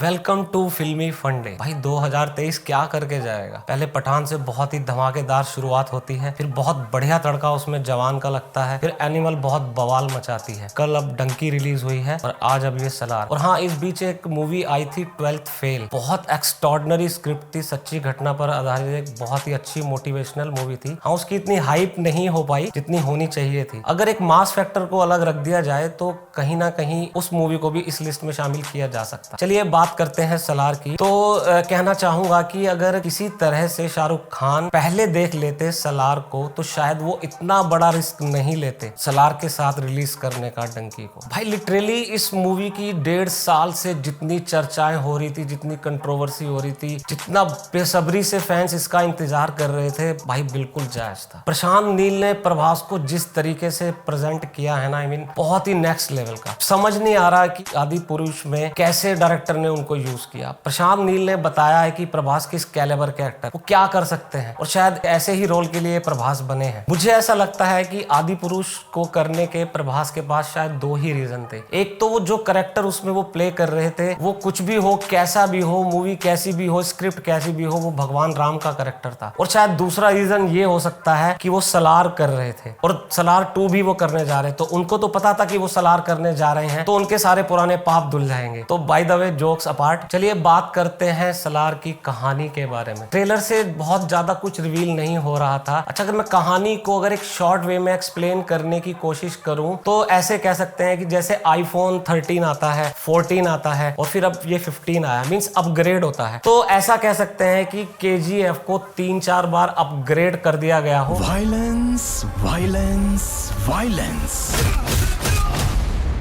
Welcome to फिल्मी फंडे। भाई 2023 क्या करके जाएगा। पहले पठान से बहुत ही धमाकेदार शुरुआत होती है, फिर बहुत बढ़िया तड़का उसमें जवान का लगता है, फिर एनिमल बहुत बवाल मचाती है, कल अब डंकी रिलीज हुई है और आज अब ये सलार। और हाँ, इस बीच एक मूवी आई थी 12th फेल, बहुत एक्स्ट्रॉर्डिनरी स्क्रिप्ट थी, सच्ची घटना पर आधारित एक बहुत ही अच्छी मोटिवेशनल मूवी थी। हाँ, उसकी इतनी हाइप नहीं हो पाई जितनी होनी चाहिए थी। अगर एक मास फैक्टर को अलग रख दिया जाए तो कहीं ना कहीं उस मूवी को भी इस लिस्ट में शामिल किया जा सकता। चलिए बात करते हैं सलार की। तो कहना चाहूंगा कि अगर किसी तरह से शाहरुख खान पहले देख लेते सलार को तो शायद वो इतना बड़ा रिस्क नहीं लेते सलार के साथ रिलीज करने का डंकी को। भाई लिटरली इस मूवी की 1.5 साल से जितनी चर्चाएं हो रही थी, जितनी कंट्रोवर्सी हो रही थी, जितना बेसब्री से फैंस इसका इंतजार कर रहे थे, भाई बिल्कुल जायज था। प्रशांत नील ने प्रभास को जिस तरीके से प्रेजेंट किया है ना, आई मीन बहुत ही नेक्स्ट लेवल का। समझ नहीं आ रहा कि आदि पुरुष में कैसे डायरेक्टर ने उनको यूज किया। प्रशांत नील ने बताया है कि प्रभास किस कैलिबर के एक्टर वो क्या कर सकते हैं और शायद ऐसे ही रोल के लिए प्रभास बने हैं। मुझे ऐसा लगता है कि आदि पुरुष को करने के प्रभास के पास शायद 2 ही रीजन थे। एक तो वो जो कैरेक्टर उसमें वो प्ले कर रहे थे, वो कुछ भी हो, कैसा भी हो, मूवी कैसी भी हो, स्क्रिप्ट कैसी भी हो, वो भगवान राम का कैरेक्टर था। और शायद दूसरा रीजन ये हो सकता है कि वो सलार कर रहे थे और सलार 2 भी वो करने जा रहे, तो उनको तो पता था कि वो सलार करने जा रहे हैं, तो उनके सारे पुराने पाप धुल जाएंगे। तो by the way, jokes apart, चलिए बात करते हैं सलार की कहानी के बारे में। ट्रेलर से बहुत ज्यादा कुछ रिवील नहीं हो रहा था। अच्छा, अगर मैं कहानी को अगर एक शॉर्ट वे में एक्सप्लेन करने की कोशिश करूं तो ऐसे कह सकते हैं कि जैसे आईफोन 13 आता है, 14 आता है और फिर अब ये 15 आया, मींस अपग्रेड होता है। तो ऐसा कह सकते हैं कि केजीएफ को 3-4 बार अपग्रेड कर दिया गया हो। Violence, violence, violence.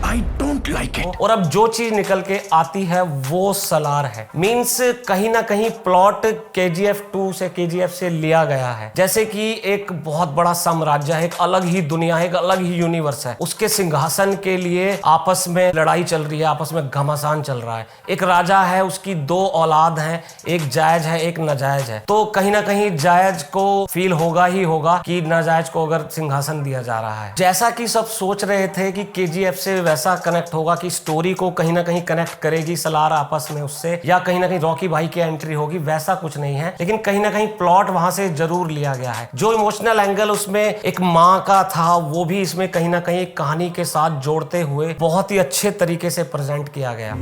I don't like it. और अब जो चीज निकल के आती है वो सलार है। मींस कहीं ना कहीं प्लॉट केजीएफ 2 से, केजीएफ से लिया गया है। जैसे कि एक बहुत बड़ा साम्राज्य है, एक अलग ही दुनिया है, एक अलग ही यूनिवर्स है, उसके सिंहासन के लिए आपस में लड़ाई चल रही है, आपस में घमासान चल रहा है। एक राजा है, उसकी 2 औलाद हैं, एक जायज है, एक नाजायज है। तो कहीं ना कहीं जायज को फील होगा ही होगा कि नाजायज को अगर सिंहासन दिया जा रहा है। जैसा कि सब सोच रहे थे कि केजीएफ से वैसा कनेक्ट होगा कि स्टोरी को कहीं ना कहीं कनेक्ट करेगी सलार आपस में उससे, या कहीं ना कहीं रॉकी भाई की एंट्री होगी, वैसा कुछ नहीं है। लेकिन कहीं ना कहीं प्लॉट वहां से जरूर लिया गया है। जो इमोशनल एंगल उसमें एक माँ का था, वो भी इसमें कहीं ना कहीं कहानी के साथ जोड़ते हुए बहुत ही अच्छे तरीके से प्रेजेंट किया गया।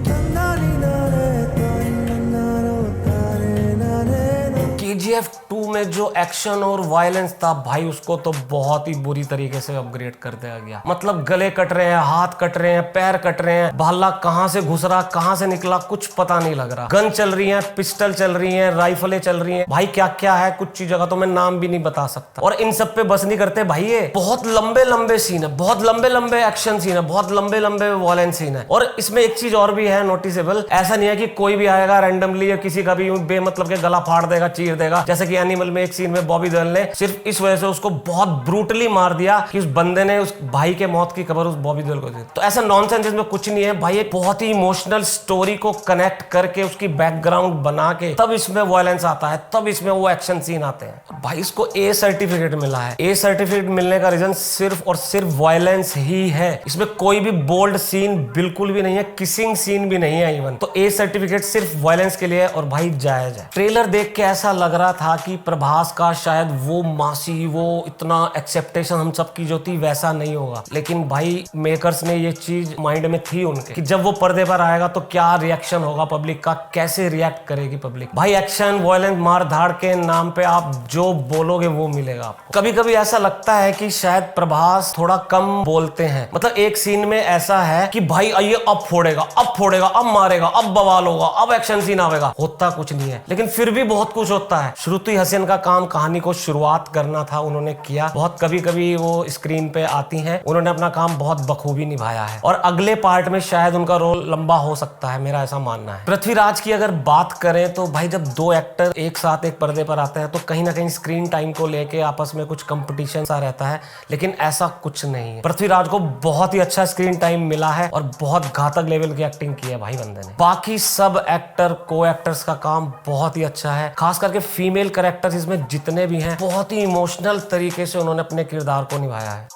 केजीएफ 2 में जो एक्शन और वायलेंस था भाई, उसको तो बहुत ही बुरी तरीके से अपग्रेड कर दिया गया। मतलब गले कट रहे हैं, हाथ कट रहे हैं, पैर कट रहे हैं, भाला कहां से घुस रहा, कहां से निकला, कुछ पता नहीं लग रहा। गन चल रही है, पिस्टल चल रही है, राइफलें चल रही हैं, भाई क्या क्या है, कुछ चीजों का तो मैं नाम भी नहीं बता सकता। और इन सब पे बस नहीं करते भाई, ये बहुत लंबे लंबे सीन है, बहुत लंबे लंबे एक्शन सीन है, बहुत लंबे लंबे वायलेंस सीन है। और इसमें एक चीज और भी है नोटिसेबल, ऐसा नहीं है कि कोई भी आएगा रैंडमली या किसी का भी बेमतलब के गला फाड़ देगा, चीर देगा। जैसे कि एनिमल में एक सीन में बॉबी देओल ने सिर्फ इस वजह से उसको बहुत ब्रूटली मार दिया कि उस बंदे ने उस भाई के मौत की खबर उस बॉबी देओल को दी। तो ऐसा नॉनसेंस इसमें कुछ नहीं है भाई। एक बहुत ही इमोशनल स्टोरी को कनेक्ट करके उसकी बैकग्राउंड बना के तब इसमें वायलेंस आता है, तब इसमें वो एक्शन सीन आते हैं। भाई इसको ए सर्टिफिकेट मिला है। ए सर्टिफिकेट मिलने का रीजन सिर्फ और सिर्फ वायलेंस ही है। इसमें कोई भी बोल्ड सीन बिल्कुल भी नहीं है, किसिंग सीन भी नहीं है इवन। तो ए सर्टिफिकेट सिर्फ वायलेंस के लिए और भाई जायज है। ट्रेलर देख के ऐसा लग रहा था कि प्रभास का शायद वो मासी, वो इतना एक्सेप्टेशन हम सब की जो थी वैसा नहीं होगा। लेकिन भाई मेकर्स ने ये चीज माइंड में थी उनके कि जब वो पर्दे पर आएगा तो क्या रिएक्शन होगा पब्लिक का, कैसे रिएक्ट करेगी पब्लिक। भाई एक्शन, वायलेंस, मार धाड़ के नाम पे आप जो बोलोगे वो मिलेगा आपको। कभी कभी ऐसा लगता है कि शायद प्रभास थोड़ा कम बोलते हैं। मतलब एक सीन में ऐसा है कि भाई ये अब फोड़ेगा, अब फोड़ेगा, अब मारेगा, अब बवाल होगा, अब एक्शन सीन आवेगा, होता कुछ नहीं है। लेकिन फिर भी बहुत कुछ होता है। श्रुति हसन का काम कहानी को शुरुआत करना था, उन्होंने किया। बहुत कभी कभी वो स्क्रीन पे आती हैं, उन्होंने अपना काम बहुत बखूबी निभाया है। और अगले पार्ट में शायद उनका रोल लंबा हो सकता है, मेरा ऐसा मानना है। पृथ्वीराज की अगर बात करें तो भाई जब 2 एक्टर एक साथ एक पर्दे पर आते हैं तो कहीं ना कहीं स्क्रीन टाइम को लेके आपस में कुछ कंपटीशन सा रहता है, लेकिन ऐसा कुछ नहीं है। पृथ्वीराज को बहुत ही अच्छा स्क्रीन टाइम मिला है और बहुत घातक लेवल की एक्टिंग की है भाई बंदे ने। बाकी सब एक्टर, को एक्टर्स का काम बहुत ही अच्छा है। खास करके फीमेल कैरेक्टर्स इसमें जितने भी हैं बहुत ही इमोशनल तरीके से उन्होंने अपने किरदार को निभाया है।